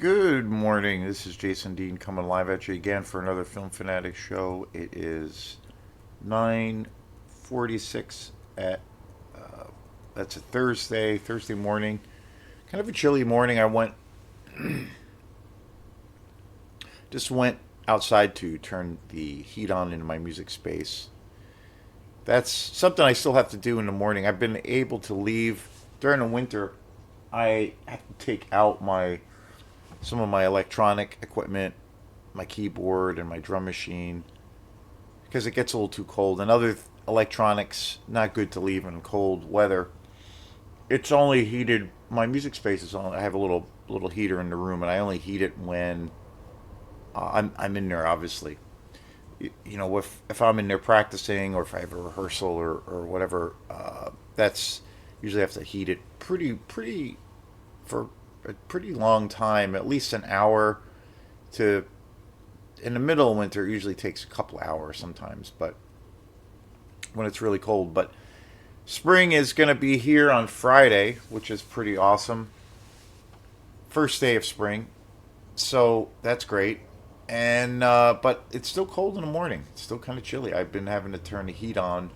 Good morning. This is Jason Dean coming live at you again for another Film Fanatic show. It is 9:46 at that's a Thursday morning. Kind of a chilly morning. I went outside to turn the heat on in my music space. That's something I still have to do in the morning. I've been able to leave during the winter. I have to take out my some of my electronic equipment, my keyboard and my drum machine, because it gets a little too cold. And other electronics, not good to leave in cold weather. It's only heated. My music space is on. I have a little heater in the room, and I only heat it when I'm in there. Obviously, if I'm in there practicing, or if I have a rehearsal or whatever, that's usually have to heat it pretty for a pretty long time, at least an hour to. In the middle of winter, it usually takes a couple hours sometimes, but when it's really cold. But spring is going to be here on Friday, which is pretty awesome. First day of spring, so that's great. And but it's still cold in the morning. It's still kind of chilly. I've been having to turn the heat on.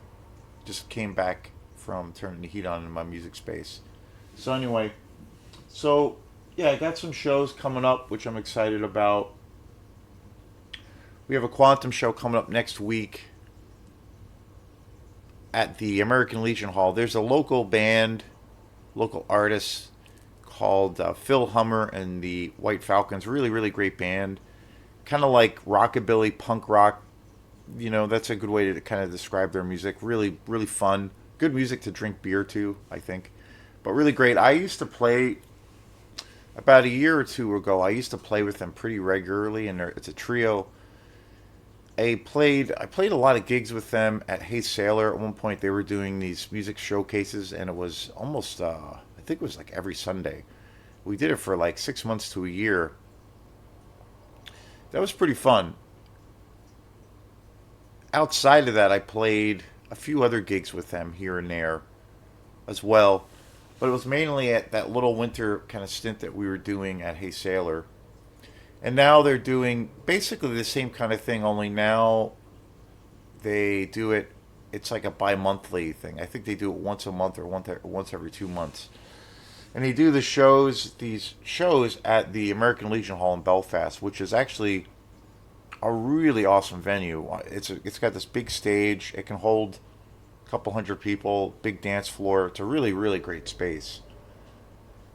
Just came back from turning the heat on in my music space. So anyway, so yeah, I got some shows coming up, which I'm excited about. We have a quantum show coming up next week at the American Legion Hall. There's a local band, local artist called Phil Hummer and the White Falcons. Really, really great band. Kind of like rockabilly, punk rock. That's a good way to kind of describe their music. Really, really fun. Good music to drink beer to, I think. But really great. I used to play about a year or two ago. I used to play with them pretty regularly, and it's a trio. I played a lot of gigs with them at Hey Sailor. At one point, they were doing these music showcases, and it was almost I think it was like every Sunday. We did it for like 6 months to a year. That was pretty fun. Outside of that, I played a few other gigs with them here and there as well, but it was mainly at that little winter kind of stint that we were doing at Hey Sailor. And now they're doing basically the same kind of thing, only now they do it. It's like a bi-monthly thing. I think they do it once a month or once every 2 months. And they do these shows at the American Legion Hall in Belfast, which is actually a really awesome venue. It's got this big stage. It can hold a couple hundred people. Big dance floor. It's a really really great space,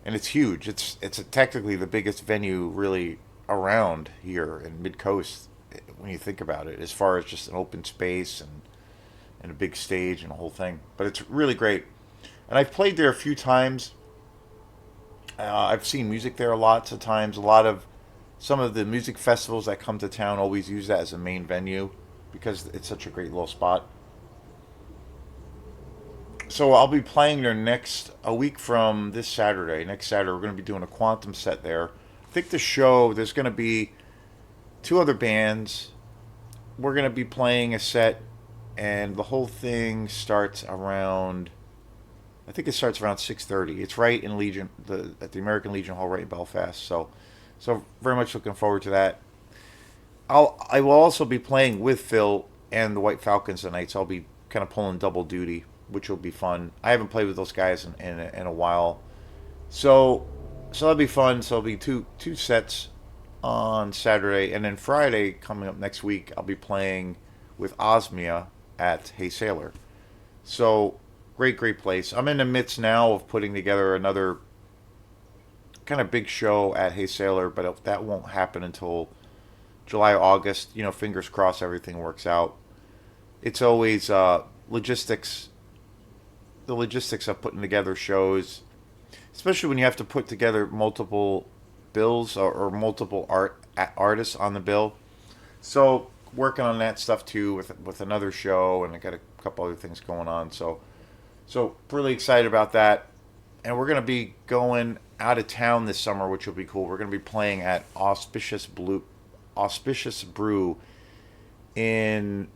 and it's huge. It's technically the biggest venue really around here in Mid Coast when you think about it, as far as just an open space and a big stage and a whole thing. But it's really great, and I've played there a few times. I've seen music there lots of times. A lot of some of the music festivals that come to town always use that as a main venue because it's such a great little spot. So I'll be playing there next a week from this Saturday. Next Saturday, we're going to be doing a quantum set there. I think the show there's going to be two other bands. We're going to be playing a set, and the whole thing starts around. I think it starts around 6:30. It's right in Legion, at the American Legion Hall, right in Belfast. So very much looking forward to that. I will also be playing with Phil and the White Falcons tonight, so I'll be kind of pulling double duty, which will be fun. I haven't played with those guys in a while, so that'll be fun. So it'll be two sets on Saturday, and then Friday coming up next week, I'll be playing with Osmia at Hey Sailor. So great place. I'm in the midst now of putting together another kind of big show at Hey Sailor, but that won't happen until July, August. Fingers crossed everything works out. It's always logistics. The logistics of putting together shows, especially when you have to put together multiple bills or multiple artists on the bill. So working on that stuff too with another show, and I got a couple other things going on. So really excited about that. And we're gonna be going out of town this summer, which will be cool. We're gonna be playing at Auspicious Brew in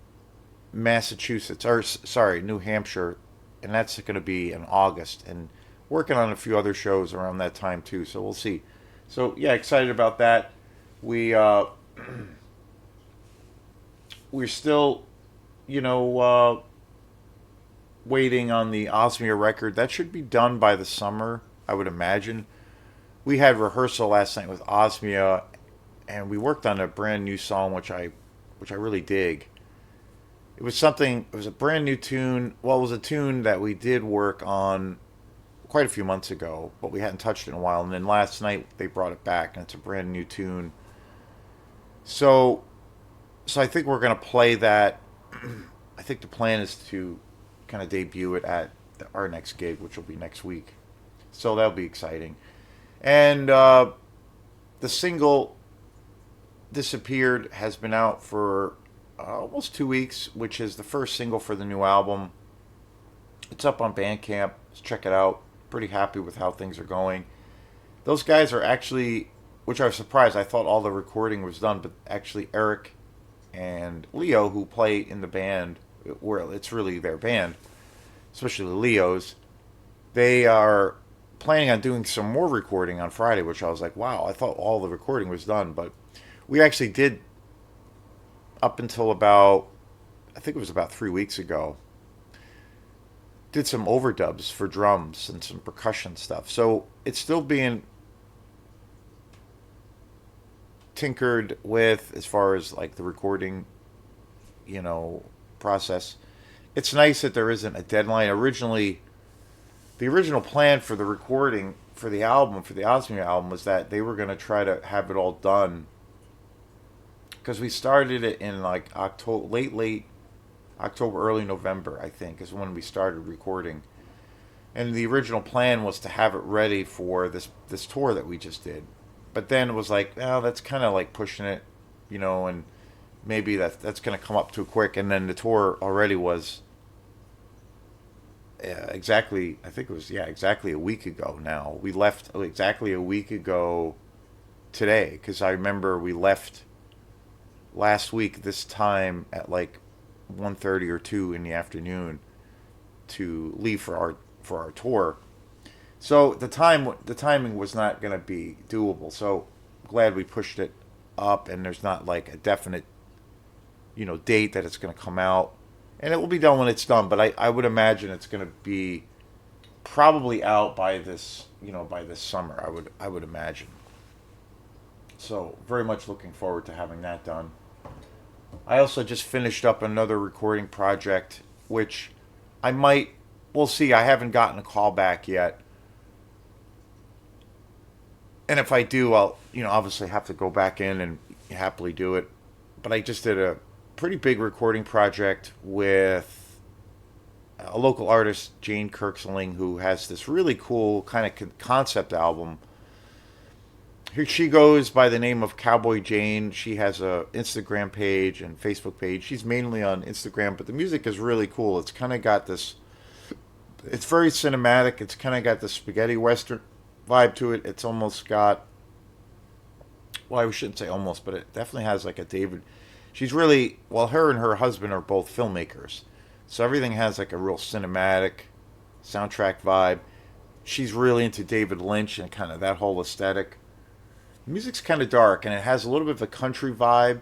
Massachusetts, or sorry, New Hampshire, and that's going to be in August. And working on a few other shows around that time too. So we'll see. So yeah, excited about that. We we're still, you know, waiting on the Osmia record. That should be done by the summer, I would imagine. We had rehearsal last night with Osmia, and we worked on a brand new song, which I really dig. It was something. It was a brand new tune. Well, it was a tune that we did work on quite a few months ago, but we hadn't touched it in a while. And then last night they brought it back, and it's a brand new tune. So, so I think we're gonna play that. I think the plan is to kind of debut it at our next gig, which will be next week. So that'll be exciting. And the single "Disappeared" has been out for almost 2 weeks, which is the first single for the new album. It's up on Bandcamp. Let's check it out. Pretty happy with how things are going. Those guys are actually, which I was surprised. I thought all the recording was done, but actually Eric and Leo, who play in the band, where it's really their band, especially Leo's, they are planning on doing some more recording on Friday, which I was like, wow, I thought all the recording was done, but we actually did up until about, I think it was about 3 weeks ago, did some overdubs for drums and some percussion stuff. So it's still being tinkered with as far as like the recording, you know, process. It's nice that there isn't a deadline. Originally, the original plan for the recording for the album, for the Osmia album, was that they were going to try to have it all done because we started it in like October, late October, early November, I think, is when we started recording. And the original plan was to have it ready for this tour that we just did. But then it was like, oh, that's kind of like pushing it, you know, and maybe that's going to come up too quick. And then the tour already was exactly, I think it was, yeah, exactly a week ago now. We left exactly a week ago today because I remember we left last week this time at like 1:30 or 2 in the afternoon to leave for our tour. So the timing was not going to be doable. So glad we pushed it up, and there's not like a definite, you know, date that it's going to come out, and it will be done when it's done. But I would imagine it's going to be probably out by this, you know, by this summer. I would imagine. So very much looking forward to having that done. I also just finished up another recording project, which I might, we'll see. I haven't gotten a call back yet. And if I do, I'll, you know, obviously have to go back in and happily do it. But I just did a pretty big recording project with a local artist, Jane Kirksling, who has this really cool kind of concept album. Here she goes by the name of Cowboy Jane. She has a Instagram page and Facebook page. She's mainly on Instagram, but the music is really cool. It's kind of got this. It's very cinematic. It's kind of got the spaghetti western vibe to it. It's almost got. Well, I shouldn't say almost, but it definitely has like a David. She's really, well, her and her husband are both filmmakers, so everything has like a real cinematic soundtrack vibe. She's really into David Lynch and kind of that whole aesthetic. The music's kind of dark, and it has a little bit of a country vibe,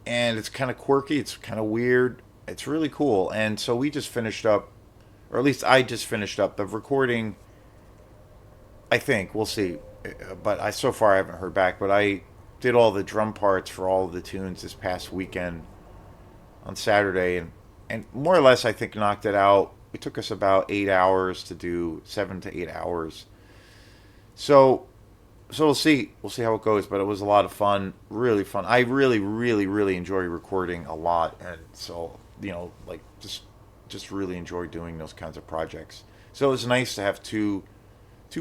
and it's kind of quirky. It's kind of weird. It's really cool. And so we just finished up, or at least I just finished up the recording. I think we'll see, but I so far I haven't heard back. But I did all the drum parts for all of the tunes this past weekend on Saturday, and more or less I think knocked it out. It took us about 8 hours to do, 7 to 8 hours. So we'll see. We'll see how it goes. But it was a lot of fun, really fun. I really, really, really enjoy recording a lot, and so you know, like just really enjoy doing those kinds of projects. So it was nice to have two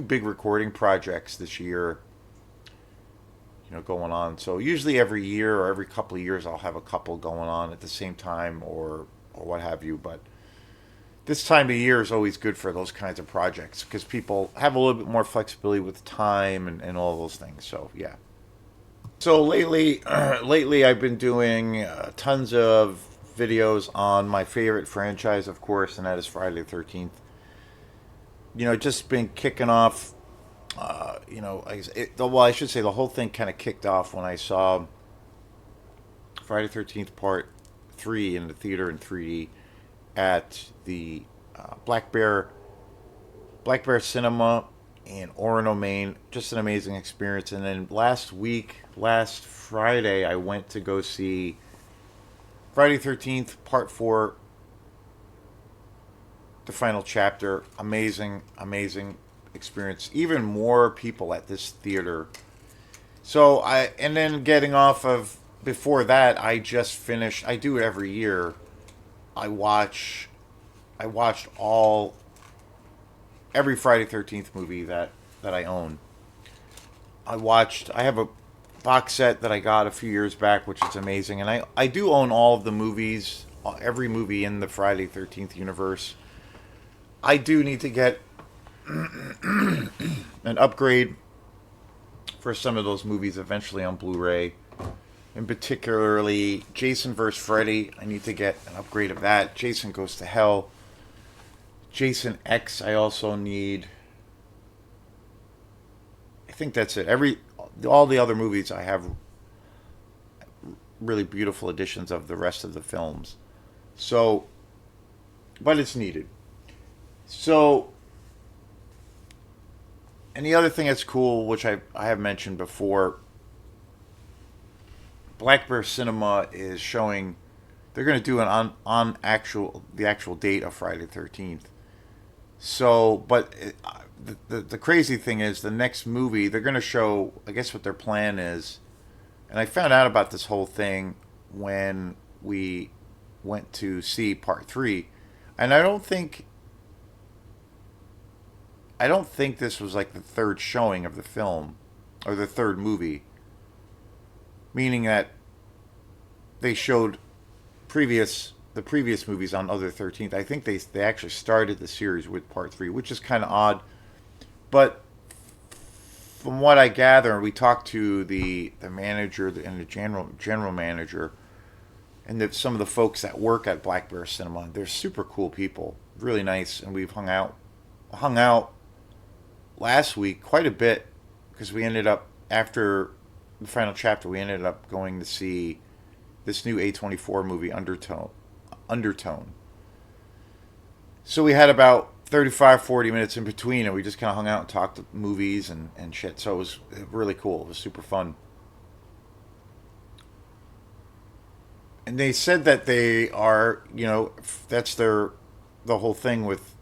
big recording projects this year, you know, going on. So usually every year or every couple of years I'll have a couple going on at the same time or what have you. But this time of year is always good for those kinds of projects because people have a little bit more flexibility with time and all those things. So yeah. So lately, lately I've been doing tons of videos on my favorite franchise, of course, and that is Friday the 13th. You know, just been kicking off well, I should say the whole thing kind of kicked off when I saw Friday 13th Part 3 in the theater in 3D at the Black Bear Cinema in Orono, Maine. Just an amazing experience. And then last Friday, I went to go see Friday 13th Part 4, the final chapter. Amazing, amazing experience. Even more people at this theater. And then getting off of, before that, I just finished, I do it every year. I watch, I watched every Friday 13th movie that I own. I have a box set that I got a few years back, which is amazing. And I do own all of the movies, every movie in the Friday 13th universe. I do need to get an upgrade for some of those movies eventually on Blu-ray. And particularly Jason vs. Freddy. I need to get an upgrade of that. Jason Goes to Hell. Jason X I also need. I think that's it. All the other movies I have really beautiful editions of the rest of the films. So, but it's needed. So, and the other thing that's cool, which I have mentioned before, Black Bear Cinema is showing. They're going to do an on the actual date of Friday 13th. So, but the crazy thing is, the next movie they're going to show. I guess what their plan is, and I found out about this whole thing when we went to see Part 3, and I don't think this was like the third showing of the film or the third movie, meaning that they showed the previous movies on other 13th. I think they actually started the series with Part 3, which is kind of odd. But from what I gather, we talked to the manager and the general manager and some of the folks that work at Black Bear Cinema. They're super cool people, really nice, and we've hung out last week quite a bit because we ended up, after the final chapter, we ended up going to see this new A24 movie, Undertone. So we had about 35-40 minutes in between, and we just kind of hung out and talked movies and shit. So it was really cool. It was super fun. And they said that they are, that's the whole thing with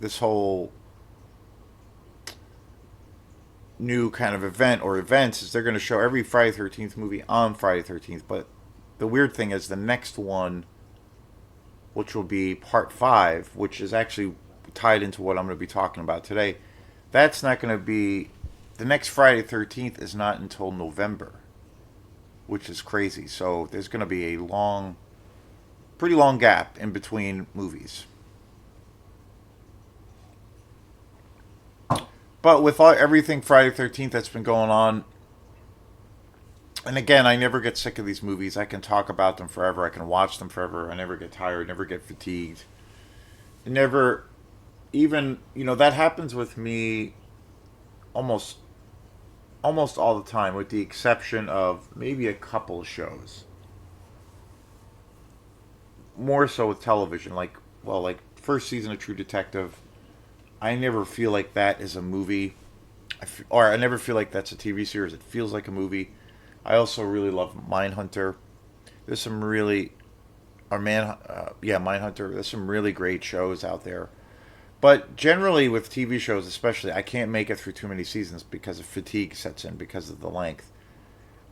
this whole new kind of event or events, is they're going to show every Friday 13th movie on Friday 13th. But the weird thing is the next one, which will be Part 5, which is actually tied into what I'm going to be talking about today, that's not going to be, the next Friday 13th is not until November, which is crazy. So there's going to be a pretty long gap in between movies. But with everything Friday 13th that's been going on, and again, I never get sick of these movies. I can talk about them forever. I can watch them forever. I never get tired, never get fatigued. Never even, that happens with me almost all the time, with the exception of maybe a couple of shows. More so with television, like first season of True Detective. I never feel like that is a movie, or I never feel like that's a TV series. It feels like a movie. I also really love Mindhunter. There's some really, Mindhunter. There's some really great shows out there. But generally with TV shows, especially, I can't make it through too many seasons because of fatigue sets in because of the length.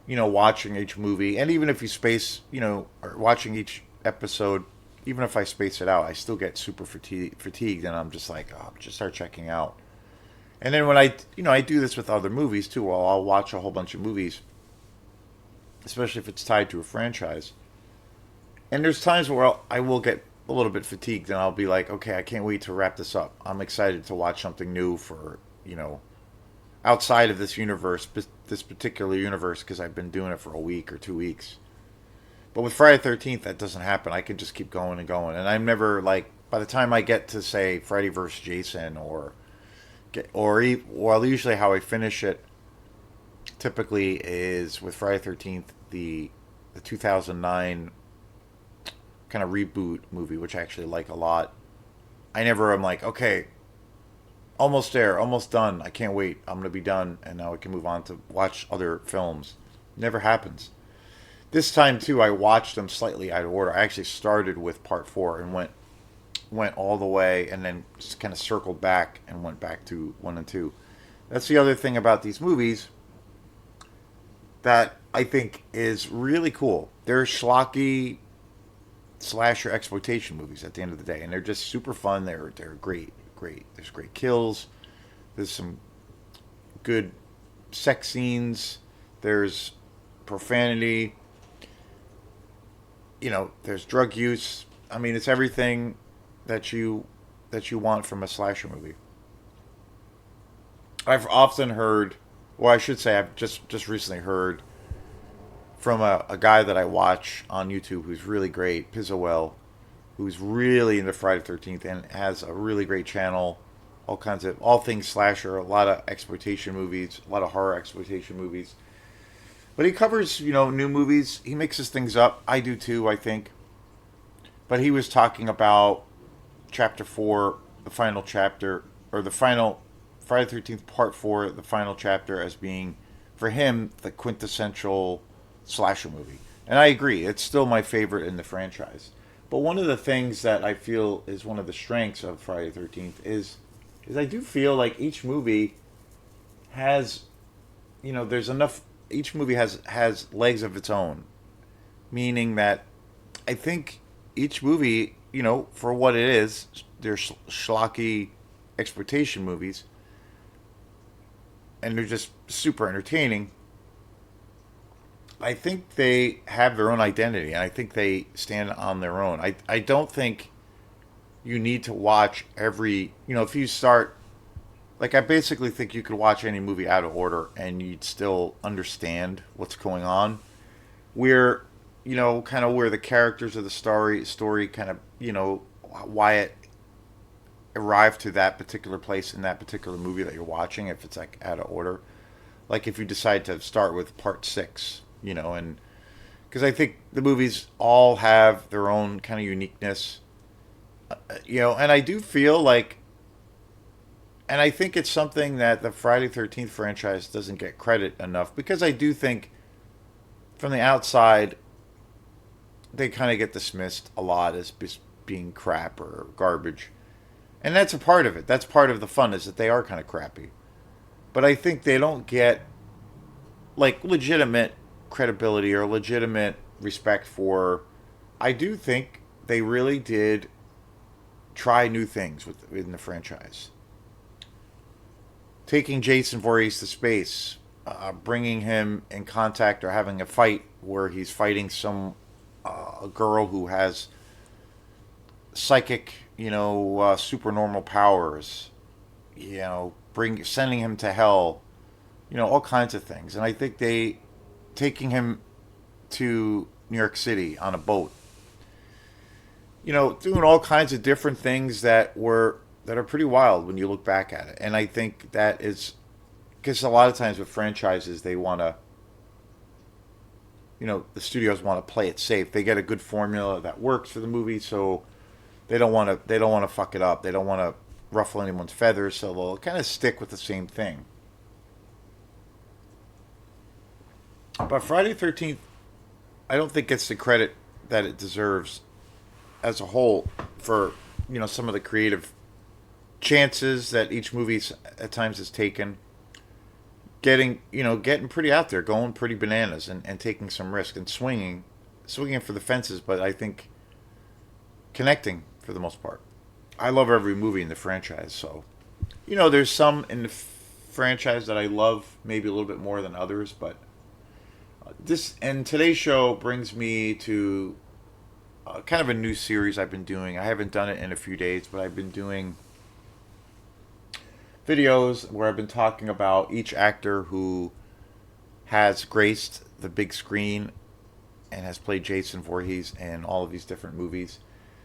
Watching each movie, and even if you space, or watching each episode, even if I space it out, I still get super fatigued, and I'm just like, just start checking out. And then when I do this with other movies too. Well, I'll watch a whole bunch of movies, especially if it's tied to a franchise. And there's times where I will get a little bit fatigued, and I'll be like, okay, I can't wait to wrap this up. I'm excited to watch something new for, outside of this universe, this particular universe, because I've been doing it for a week or 2 weeks. But with Friday 13th, that doesn't happen. I can just keep going and going. And I'm never, like, by the time I get to, say, Freddy vs. Jason or, Well, usually how I finish it typically is with Friday 13th, the 2009 kind of reboot movie, which I actually like a lot. I never am like, okay, almost there, almost done. I can't wait. I'm gonna be done, and now I can move on to watch other films. Never happens. This time too, I watched them slightly out of order. I actually started with part four and went all the way, and then just kind of circled back and went back to one and two. That's the other thing about these movies that I think is really cool. They're schlocky slasher exploitation movies at the end of the day, and they're just super fun. They're great. There's great kills. There's some good sex scenes. There's profanity. There's drug use. I mean, it's everything that you want from a slasher movie. I've often heard, well, I should say, I've just recently heard from a guy that I watch on YouTube who's really great, Pizzowell, who's really into Friday 13th and has a really great channel, all things slasher, a lot of exploitation movies, a lot of horror exploitation movies. But he covers, new movies. He mixes things up. I do too, I think. But he was talking about chapter 4, the final chapter, or the final Friday 13th part 4, the final chapter, as being, for him, the quintessential slasher movie. And I agree, it's still my favorite in the franchise. But one of the things that I feel is one of the strengths of Friday the 13th is I do feel like each movie has, there's enough, each movie has legs of its own. Meaning that I think each movie, for what it is, they're schlocky exploitation movies, and they're just super entertaining. I think they have their own identity, and I think they stand on their own. I don't think you need to watch every, if you start, like, I basically think you could watch any movie out of order and you'd still understand what's going on. Where, kind of where the characters of the story kind of, why it arrived to that particular place in that particular movie that you're watching, if it's like out of order. Like if you decide to start with part six, and because I think the movies all have their own kind of uniqueness, and I do feel like, and I think it's something that the Friday 13th franchise doesn't get credit enough, because I do think from the outside they kind of get dismissed a lot as being crap or garbage. And that's a part of it. That's part of the fun, is that they are kind of crappy. But I think they don't get like legitimate credibility or legitimate respect for. I do think they really did try new things within the franchise. Taking Jason Voorhees to space, bringing him in contact or having a fight where he's fighting some a girl who has psychic, supernormal powers, sending him to hell, all kinds of things. And I think they taking him to New York City on a boat, doing all kinds of different things that are pretty wild when you look back at it. And I think that is because a lot of times with franchises they want to, the studios want to play it safe. They get a good formula that works for the movie, so they don't want to fuck it up. They don't want to ruffle anyone's feathers, so they'll kind of stick with the same thing. But Friday 13th, I don't think gets the credit that it deserves as a whole for, some of the creative chances that each movie at times has taken. Getting pretty out there, going pretty bananas, and taking some risk and swinging for the fences, but I think connecting for the most part. I love every movie in the franchise, so there's some in the franchise that I love maybe a little bit more than others, but today's show brings me to kind of a new series I've been doing. I haven't done it in a few days, but I've been doing videos where I've been talking about each actor who has graced the big screen and has played Jason Voorhees in all of these different movies.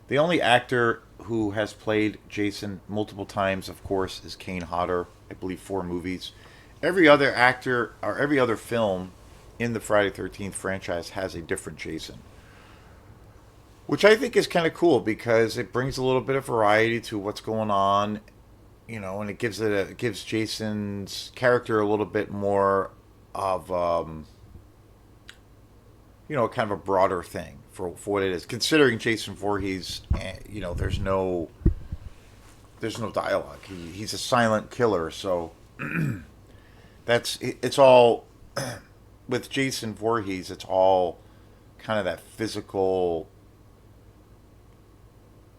The only actor who has played Jason multiple times, of course, is Kane Hodder. I believe 4 movies. Every other actor or every other film in the Friday 13th franchise has a different Jason, which I think is kind of cool because it brings a little bit of variety to what's going on, and it gives Jason's character a little bit more of kind of a broader thing for what it is. Considering Jason Voorhees, there's no dialogue. He's a silent killer, so it's all with Jason Voorhees. It's all kind of that physical.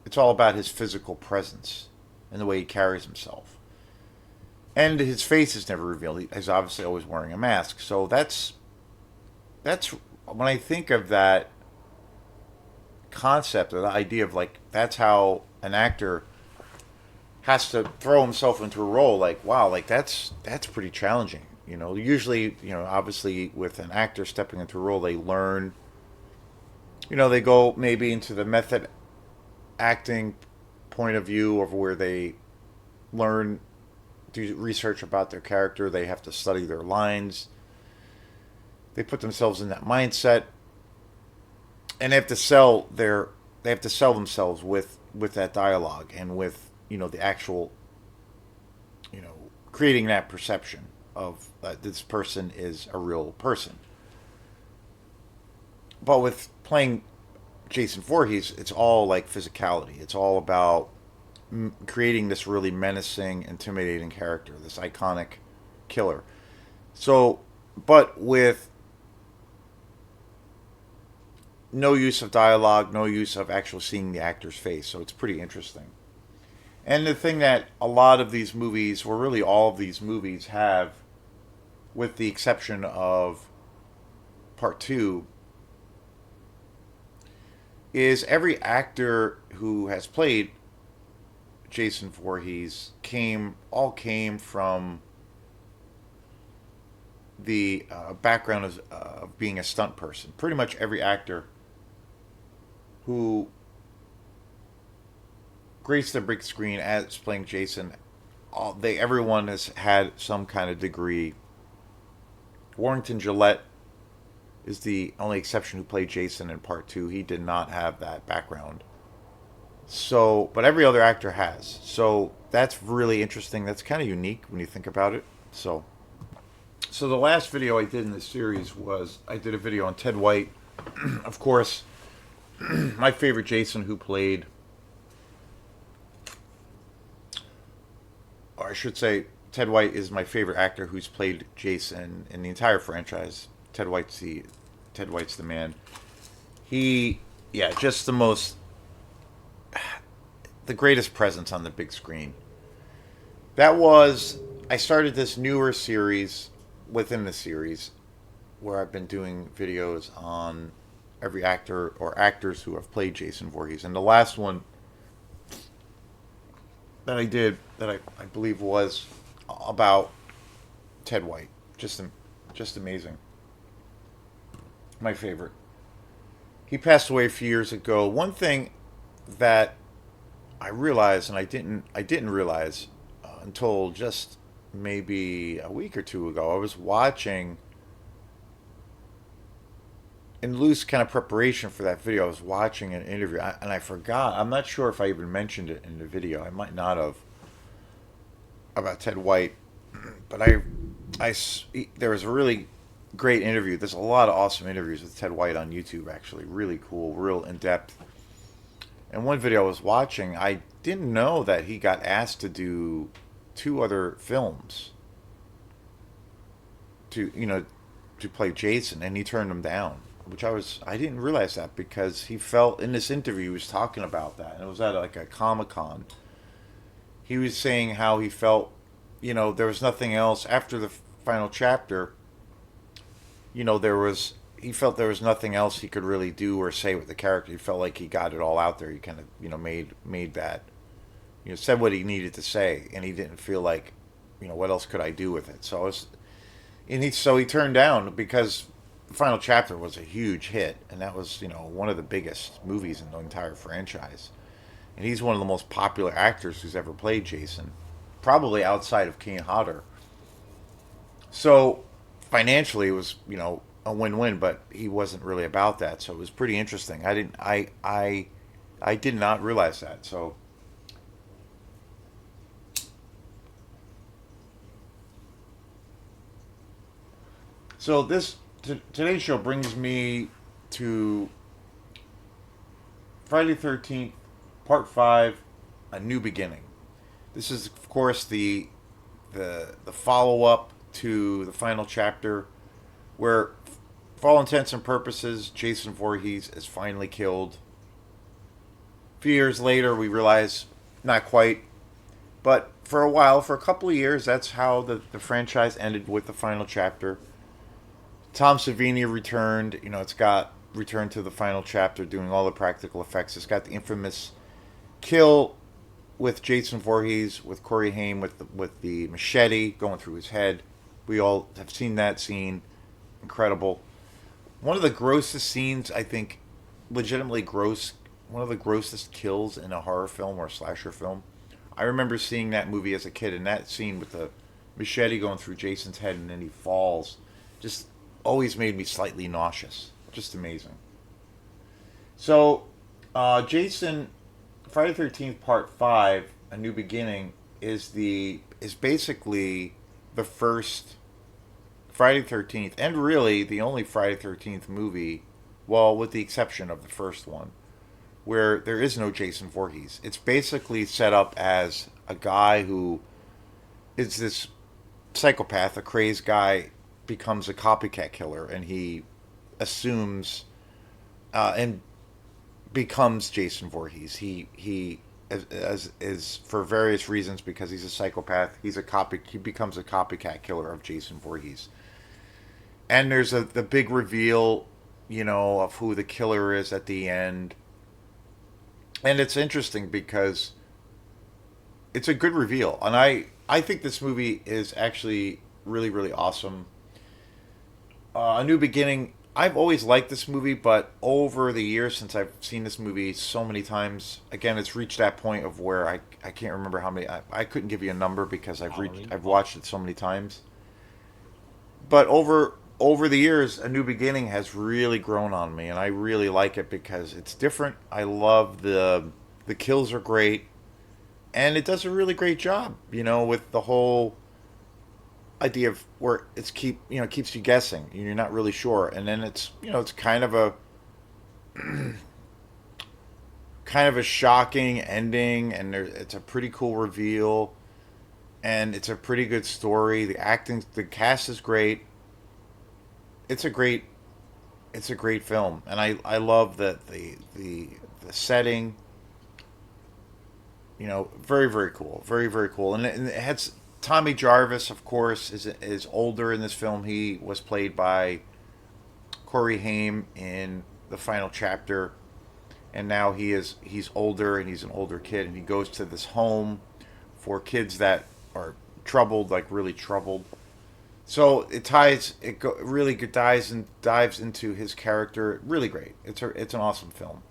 It's all about his physical presence and the way he carries himself. And his face is never revealed. He's obviously always wearing a mask. So that's when I think of that concept or the idea of like that's how an actor has to throw himself into a role. Like wow, like that's pretty challenging. Usually, obviously with an actor stepping into a role, they learn. They go maybe into the method acting point of view of where they learn, do research about their character. They have to study their lines. They put themselves in that mindset, and they have to sell themselves with that dialogue and with the actual creating that perception of this person is a real person. But with playing Jason Voorhees, it's all like physicality. It's all about creating this really menacing, intimidating character, this iconic killer. So, but with no use of dialogue, no use of actually seeing the actor's face. So it's pretty interesting. And the thing that a lot of these movies, or really all of these movies, have, with the exception of part 2, is every actor who has played Jason Voorhees all came from the background of being a stunt person. Pretty much every actor who graced the big screen as playing Jason, everyone has had some kind of degree. Warrington Gillette is the only exception who played Jason in part 2. He did not have that background. So, but every other actor has. So that's really interesting. That's kind of unique when you think about it. So the last video I did in this series was I did a video on Ted White. Of course, my favorite Jason who played, or I should say, Ted White is my favorite actor who's played Jason in the entire franchise. Ted White's the man. Just the greatest presence on the big screen. I started this newer series within the series where I've been doing videos on every actor or actors who have played Jason Voorhees. And the last one that I did, that I believe was about Ted White. Just amazing. My favorite. He passed away a few years ago. One thing that I realized, and I didn't realize until just maybe a week or two ago, I was watching, in loose kind of preparation for that video, I was watching an interview, and I forgot. I'm not sure if I even mentioned it in the video. I might not have, about Ted White, but there was a really great interview. There's a lot of awesome interviews with Ted White on YouTube, actually. Really cool, real in-depth. And one video I was watching, I didn't know that he got asked to do 2 other films to play Jason, and he turned them down, which I didn't realize that, because he felt, in this interview, he was talking about that, and it was at like a Comic-Con. He was saying how he felt, there was nothing else after the final chapter. He felt there was nothing else he could really do or say with the character. He felt like he got it all out there. He kind of, made that, said what he needed to say, and he didn't feel like, what else could I do with it? So he turned down, because the final chapter was a huge hit, and that was, one of the biggest movies in the entire franchise. And he's one of the most popular actors who's ever played Jason. probably outside of Kane Hodder. So financially, it was a win-win, but he wasn't really about that. So it was pretty interesting. I did not realize that. So today's show brings me to Friday 13th, Part 5, A New Beginning. This is, of course, the follow up to the final chapter, where, for all intents and purposes, Jason Voorhees is finally killed. A few years later, we realize not quite, but for a while, for a couple of years, that's how the franchise ended, with the final chapter. Tom Savini returned. It's got returned to the final chapter, doing all the practical effects. It's got the infamous kill with Jason Voorhees, with Corey Haim, with the machete going through his head. We all have seen that scene. Incredible. One of the grossest scenes, I think, legitimately gross. One of the grossest kills in a horror film or a slasher film. I remember seeing that movie as a kid, and that scene with the machete going through Jason's head and then he falls, just always made me slightly nauseous. Just amazing. So, Jason, Friday 13th Part 5, A New Beginning, is basically the first Friday 13th, and really the only Friday 13th movie, well, with the exception of the first one, where there is no Jason Voorhees. It's basically set up as a guy who is this psychopath, a crazed guy, becomes a copycat killer, and he assumes and becomes Jason Voorhees. He as is for various reasons, because he's a psychopath. He becomes a copycat killer of Jason Voorhees. And there's the big reveal, of who the killer is at the end. And it's interesting because it's a good reveal, and I think this movie is actually really, really awesome. A New Beginning. I've always liked this movie, but over the years, since I've seen this movie so many times, again, it's reached that point of where I can't remember how many. I couldn't give you a number because I've watched it so many times. But over the years, A New Beginning has really grown on me, and I really like it because it's different. I love the kills are great, and it does a really great job, with the whole idea of where keeps you guessing. You're not really sure, and then it's kind of a shocking ending, and it's a pretty cool reveal, and it's a pretty good story. The cast is great. It's a great it's a great film, and I love the setting. Very, very cool, very, very cool, and it has Tommy Jarvis, of course, is older in this film. He was played by Corey Haim in the final chapter, and now he's older, and he's an older kid, and he goes to this home for kids that are troubled, like really troubled. So really dives into his character. Really great. It's an awesome film.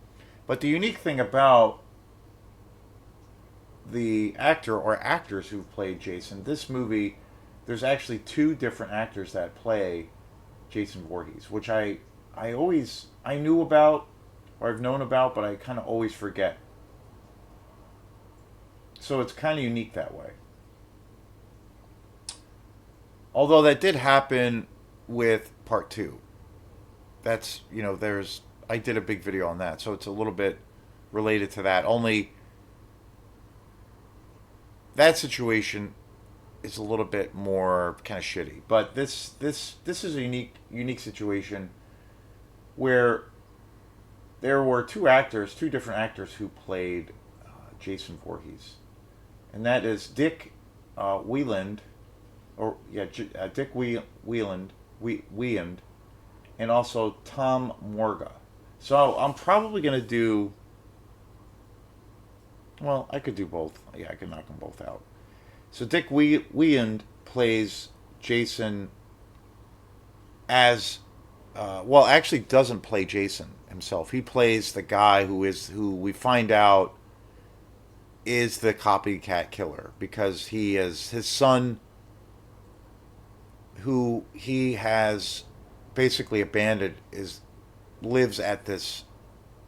But the unique thing about the actor or actors who've played Jason, this movie, there's actually two different actors that play Jason Voorhees, which I knew about, or I've known about, but I kind of always forget. So it's kind of unique that way. Although that did happen with part two. That's, there's, I did a big video on that, so it's a little bit related to that. Only that situation is a little bit more kind of shitty. But this is a unique situation where there were two different actors who played Jason Voorhees, and that is Dick Wieland, Dick Wieland, and also Tom Morga. So I'm probably gonna do. Well, I could do both. Yeah, I could knock them both out. So Dick Wieand plays Jason as, actually doesn't play Jason himself. He plays the guy who we find out is the copycat killer because he is his son, who he has basically abandoned, is lives at this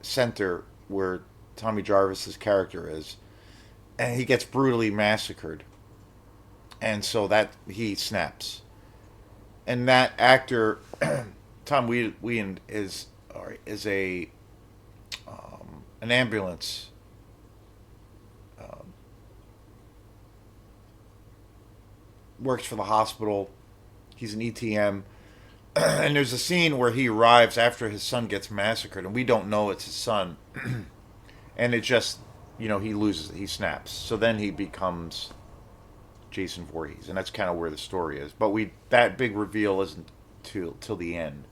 center where Tommy Jarvis's character is, and he gets brutally massacred, and so that he snaps. And that actor, Tom Wieand, is a an ambulance works for the hospital. He's an ETM, and there's a scene where he arrives after his son gets massacred, and we don't know it's his son, and it just, he loses, he snaps. So then he becomes Jason Voorhees, and that's kind of where the story is. But that big reveal isn't till the end.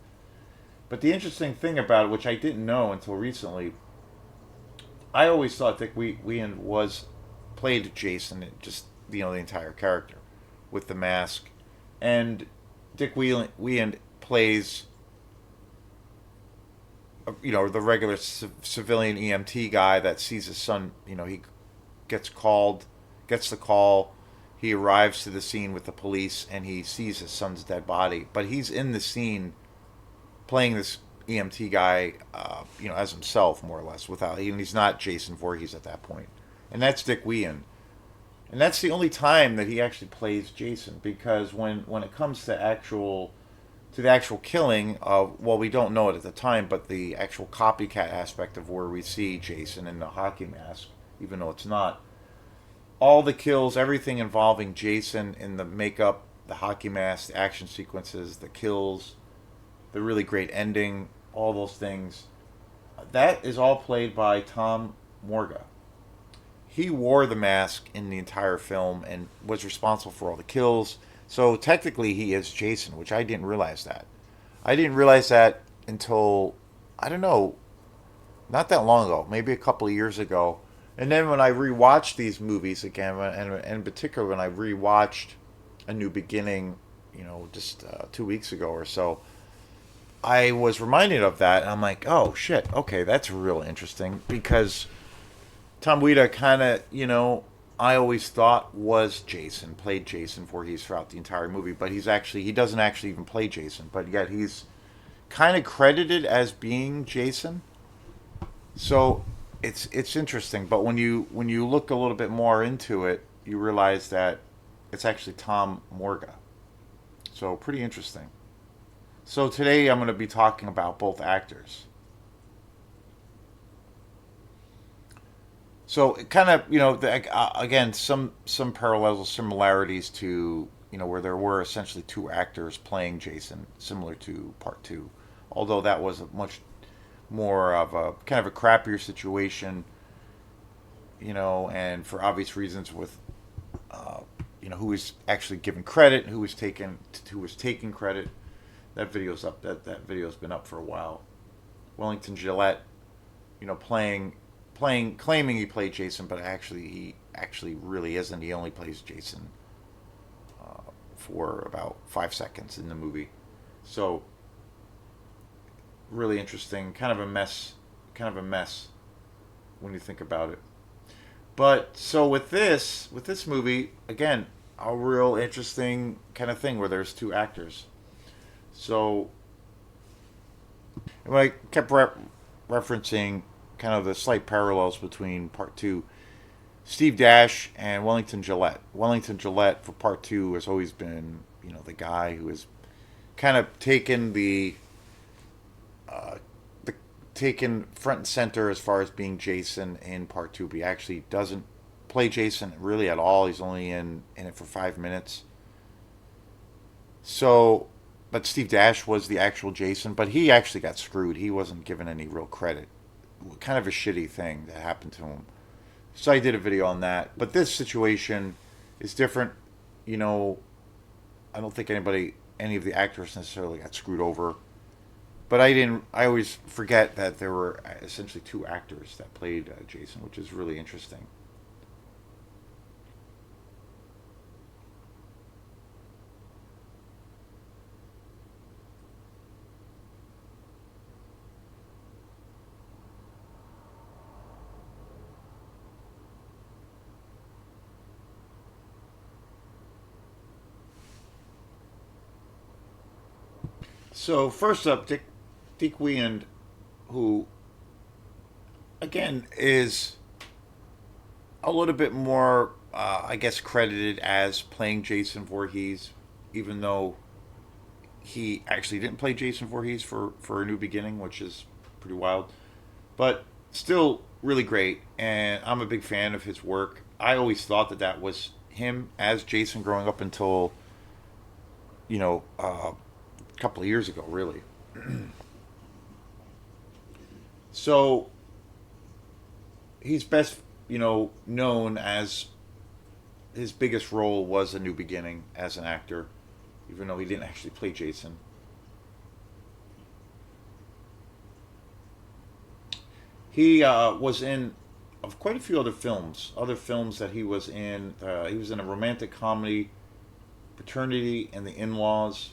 But the interesting thing about it, which I didn't know until recently, I always thought Dick Wieand was played Jason, just the entire character with the mask, and Dick Wieand plays the regular civilian EMT guy that sees his son. He gets called, gets the call. He arrives to the scene with the police, and he sees his son's dead body. But he's in the scene playing this EMT guy, as himself, more or less. And he's not Jason Voorhees at that point. And that's Dick Wieand. And that's the only time that he actually plays Jason, because when it comes to the actual killing of, well, we don't know it at the time, but the actual copycat aspect of where we see Jason in the hockey mask, even though it's not, all the kills, everything involving Jason in the makeup, the hockey mask, the action sequences, the kills, the really great ending, all those things, that is all played by Tom Morga. He wore the mask in the entire film and was responsible for all the kills. So technically, he is Jason, which I didn't realize that. I didn't realize that until, I don't know, not that long ago, maybe a couple of years ago. And then when I rewatched these movies again, and in particular when I rewatched A New Beginning, just 2 weeks ago or so, I was reminded of that, and I'm like, oh shit, okay, that's real interesting, because Tom Wieanda kind of, I always thought was Jason, played Jason Voorhees throughout the entire movie, but he doesn't actually even play Jason, but yet he's kind of credited as being Jason. So it's interesting, but when you look a little bit more into it, you realize that it's actually Tom Morga. So pretty interesting. So today I'm going to be talking about both actors. So it kind of, again, some parallels or similarities to, where there were essentially two actors playing Jason, similar to part two, although that was a much more of a kind of a crappier situation, and for obvious reasons with, who was actually given credit, who was taking credit. That video's up. That video's been up for a while. Wellington Gillette, claiming he played Jason, but he actually really isn't. He only plays Jason for about 5 seconds in the movie. So really interesting, kind of a mess, when you think about it. But so with this movie, again, a real interesting kind of thing where there's two actors. So when I kept referencing kind of the slight parallels between part two, Steve Dash and Wellington Gillette. Wellington Gillette for part two has always been, the guy who has kind of taken front and center as far as being Jason in part two. But he actually doesn't play Jason really at all. He's only in it for 5 minutes. So, but Steve Dash was the actual Jason, but he actually got screwed. He wasn't given any real credit. Kind of a shitty thing that happened to him. So I did a video on that. But this situation is different. I don't think any of the actors necessarily got screwed over. But I always forget that there were essentially two actors that played Jason, which is really interesting. So first up, Dick Wieand, who again is a little bit more, I guess, credited as playing Jason Voorhees, even though he actually didn't play Jason Voorhees for A New Beginning, which is pretty wild. But still really great, and I'm a big fan of his work. I always thought that that was him as Jason growing up until a couple of years ago, really. So he's best known as his biggest role was A New Beginning as an actor, even though he didn't actually play Jason. He was in of quite a few other films that he was in. He was in a romantic comedy, Paternity and the In-Laws.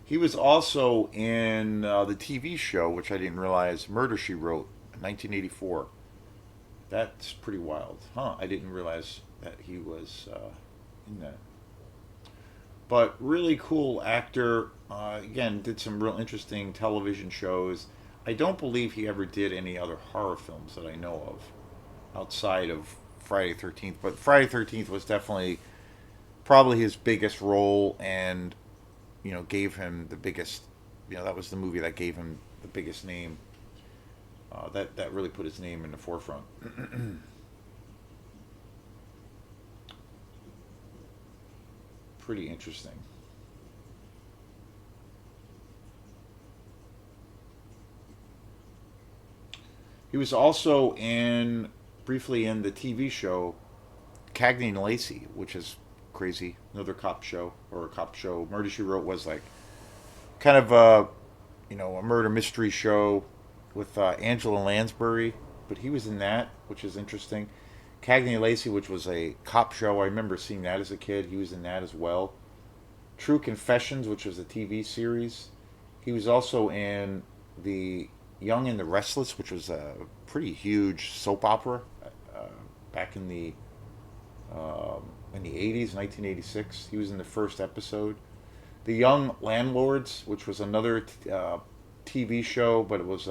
He was also in the TV show, which I didn't realize, Murder She Wrote, 1984. That's pretty wild, huh? I didn't realize that he was in that. But really cool actor. Again, did some real interesting television shows. I don't believe he ever did any other horror films that I know of outside of Friday the 13th. But Friday the 13th was definitely probably his biggest role, and gave him the biggest. That was the movie that gave him the biggest name. That really put his name in the forefront. Pretty interesting. He was also in briefly in the TV show Cagney and Lacey, which is crazy. Another cop show or a cop show. Murder She Wrote was like kind of a murder mystery show with Angela Lansbury, but he was in that, which is interesting. Cagney and Lacey, which was a cop show, I remember seeing that as a kid. He was in that as well. True Confessions, which was a TV series. He was also in the Young and the Restless, which was a pretty huge soap opera uh, back in the 80s, 1986. He was in the first episode. The Young Landlords, which was another TV show, but it was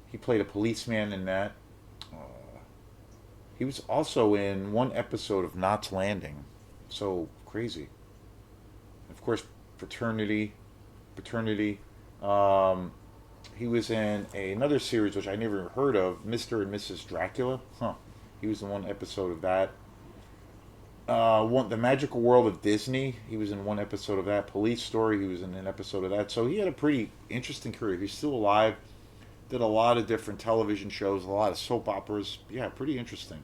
he played a policeman in that. Uh, he was also in one episode of Knots Landing. So crazy. Of course, Paternity. Um, he was in another series which I never heard of, Mr. and Mrs. Dracula. Huh. He was in one episode of that. The Magical World of Disney. He was in one episode of that. Police Story. He was in an episode of that. So he had a pretty interesting career. He's still alive. Did a lot of different television shows, a lot of soap operas. Yeah, pretty interesting.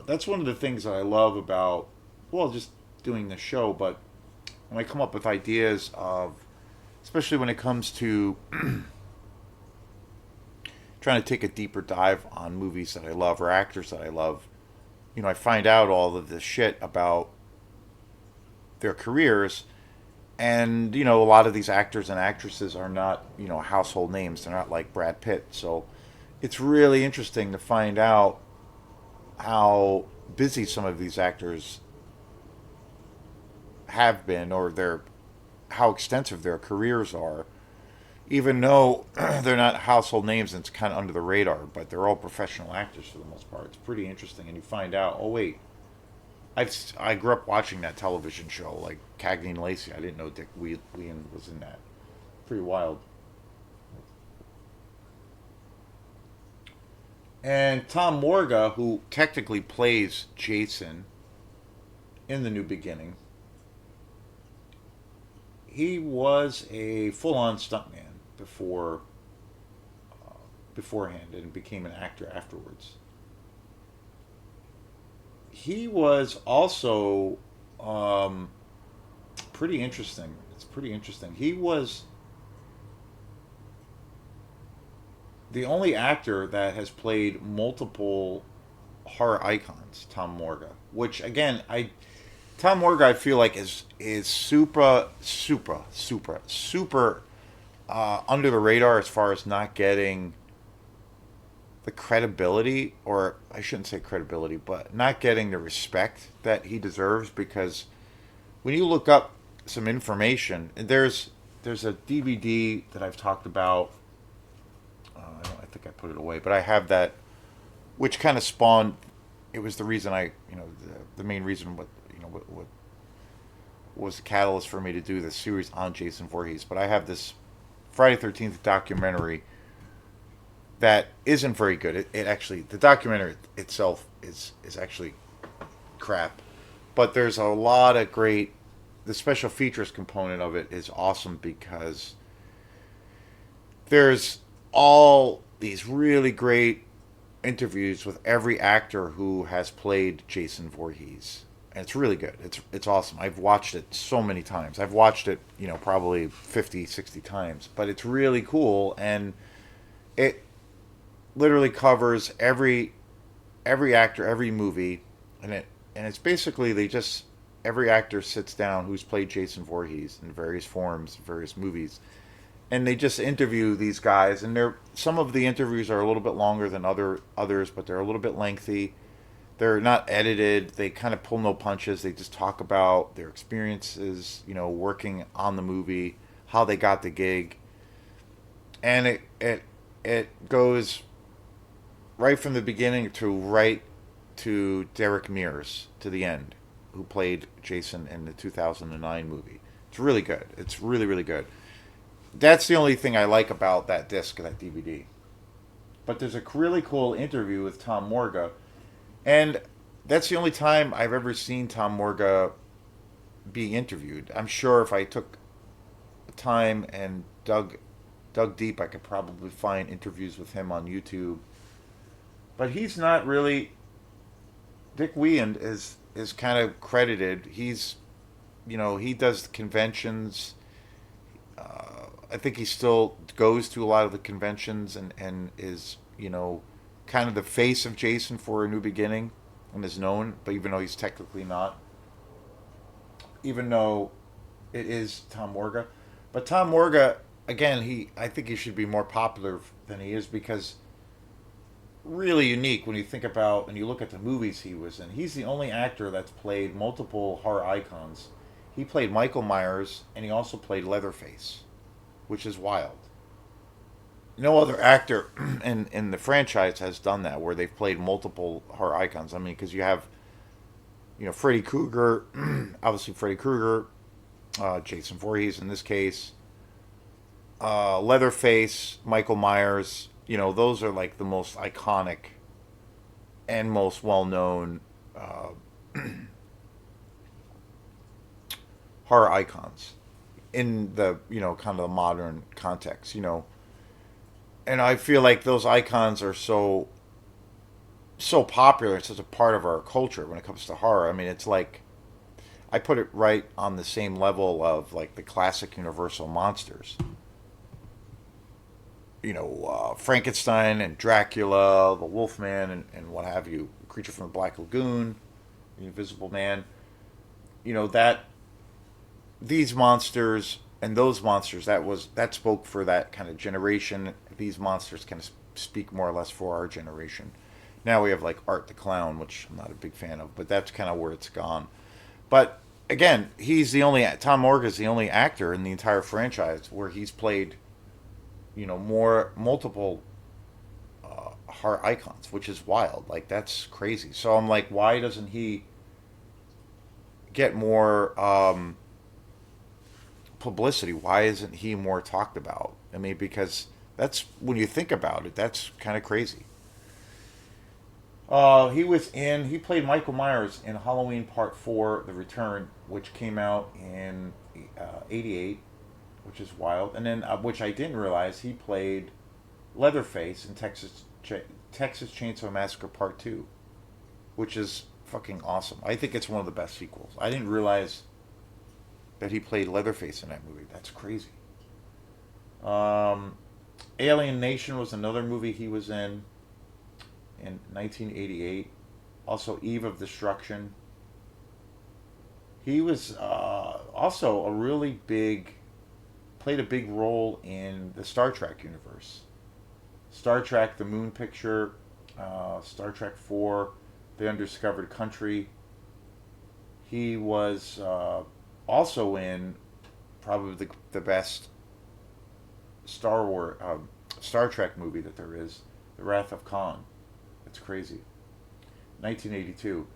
That's one of the things that I love about, well, just doing the show. But when I come up with ideas of, especially when it comes to trying to take a deeper dive on movies that I love or actors that I love, I find out all of this shit about their careers. And, a lot of these actors and actresses are not, household names. They're not like Brad Pitt. So it's really interesting to find out how busy some of these actors have been, or how extensive their careers are, even though they're not household names and it's kind of under the radar, but they're all professional actors for the most part. It's pretty interesting, and you find out, oh wait, I grew up watching that television show like Cagney and Lacey. I didn't know Dick Wieand was in that. Pretty wild. And Tom Morga, who technically plays Jason in The New Beginning, he was a full-on stuntman beforehand and became an actor afterwards. He was also um, pretty interesting. It's pretty interesting. He was the only actor that has played multiple horror icons, Tom Morga. Which again, I Tom Morga, I feel like is super under the radar as far as not getting the credibility, or I shouldn't say credibility, but not getting the respect that he deserves. Because when you look up some information, and there's a DVD that I've talked about. I think I put it away, but I have that, which kind of spawned. It was the reason the main reason what was the catalyst for me to do this series on Jason Voorhees. But I have this Friday 13th documentary that isn't very good. It actually, the documentary itself is actually crap, but there's a lot of great. The special features component of it is awesome because there's all these really great interviews with every actor who has played Jason Voorhees. And it's really good. It's awesome. I've watched it so many times. I've watched it, probably 50, 60 times, but it's really cool. And it literally covers every actor, every movie, and it's basically they just every actor sits down who's played Jason Voorhees in various forms, various movies, and they just interview these guys. And they're some of the interviews are a little bit longer than others, but they're a little bit lengthy. They're not edited. They kind of pull no punches. They just talk about their experiences, working on the movie, how they got the gig, and it goes right from the beginning to Derek Mears to the end, who played Jason in the 2009 movie. It's really good. It's really, really good. That's the only thing I like about that disc, that DVD. But there's a really cool interview with Tom Morga, and that's the only time I've ever seen Tom Morga be interviewed. I'm sure if I took time and dug deep, I could probably find interviews with him on YouTube. But he's not really. Dick Wieand is kind of credited. He does conventions. I think he still goes to a lot of the conventions and is, kind of the face of Jason for A New Beginning and is known, but even though he's technically not, even though it is Tom Morga. But Tom Morga, again, I think he should be more popular than he is because really unique when you think about and you look at the movies he was in. He's the only actor that's played multiple horror icons. He played Michael Myers and he also played Leatherface, which is wild. No other actor in the franchise has done that, where they've played multiple horror icons. I mean, because you have, Freddy Krueger, obviously Freddy Krueger, Jason Voorhees in this case, Leatherface, Michael Myers. Those are like the most iconic and most well known horror icons in the kind of the modern context. And I feel like those icons are so popular. It's such a part of our culture when it comes to horror. I mean, it's like I put it right on the same level of like the classic Universal monsters. Frankenstein and Dracula, the Wolfman, and what have you, Creature from the Black Lagoon, the Invisible Man. That these monsters and those monsters that spoke for that kind of generation. These monsters kind of speak more or less for our generation. Now we have like Art the Clown, which I'm not a big fan of, but that's kind of where it's gone. But again, Tom Morgan is the only actor in the entire franchise where he's played, more multiple horror icons, which is wild. Like that's crazy. So I'm like, why doesn't he get more publicity? Why isn't he more talked about? I mean, because that's when you think about it, that's kind of crazy. He played Michael Myers in Halloween Part 4, The Return, which came out in '88, which is wild. And then, which I didn't realize, he played Leatherface in Texas Chainsaw Massacre Part 2, which is fucking awesome. I think it's one of the best sequels. I didn't realize that he played Leatherface in that movie. That's crazy. Alien Nation was another movie he was in 1988. Also, Eve of Destruction. He was also a really big, played a big role in the Star Trek universe. Star Trek, the Moon Picture, Star Trek 4, The Undiscovered Country. He was also in probably the best Star Trek movie that there is, The Wrath of Khan. It's crazy. 1982.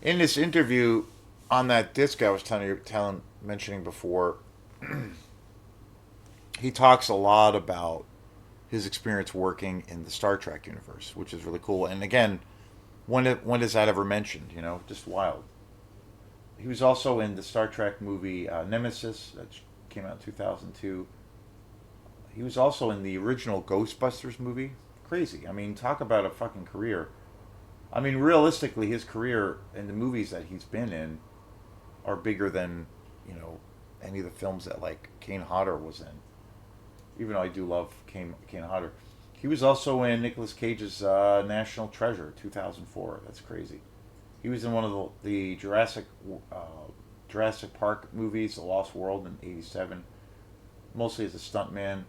In this interview on that disc I was mentioning before, he talks a lot about his experience working in the Star Trek universe, which is really cool. And again, when is that ever mentioned? You know, just wild. He was also in the Star Trek movie Nemesis that came out in 2002. He was also in the original Ghostbusters movie. Crazy. I mean, talk about a fucking career. I mean, realistically, his career and the movies that he's been in are bigger than, you know, any of the films that like Kane Hodder was in. Even though I do love Kane Hodder. He was also in Nicolas Cage's National Treasure, 2004. That's crazy. He was in one of the Jurassic Park movies, The Lost World in '87, mostly as a stuntman.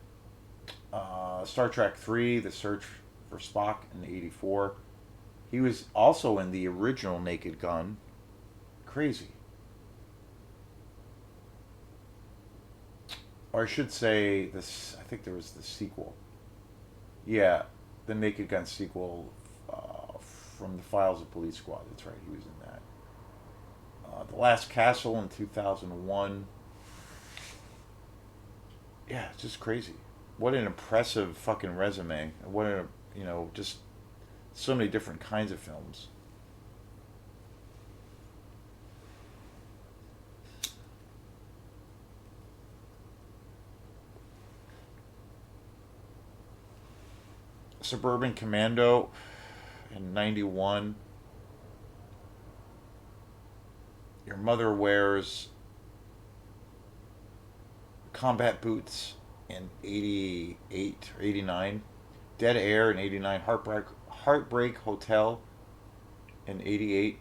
Star Trek 3, The Search for Spock in '84. He was also in the original Naked Gun. Crazy. Or I should say this. I think there was the sequel. Yeah, the Naked Gun sequel from the Files of Police Squad. That's right. He was in that. The Last Castle in 2001. Yeah, it's just crazy. What an impressive fucking resume. What a, you know, just so many different kinds of films. Suburban Commando in '91. Your Mother Wears Combat Boots in '88 or '89. Dead Air in '89. Heartbreak Hotel in '88.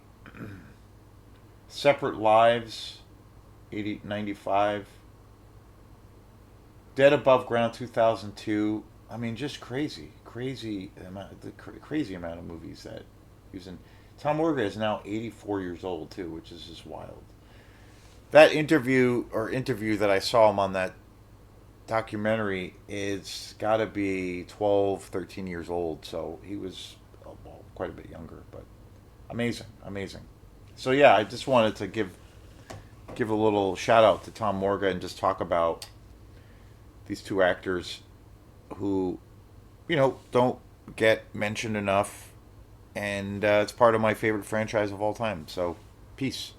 Separate Lives, 95. Dead Above Ground, 2002. I mean, just crazy amount of movies that he was in. Tom Morga is now 84 years old too, which is just wild. That interview that I saw him on, that documentary, is got to be 12, 13 years old. So he was, well, quite a bit younger, but amazing, amazing. So yeah, I just wanted to give a little shout out to Tom Morga and just talk about these two actors who, you know, don't get mentioned enough, and it's part of my favorite franchise of all time. So, peace.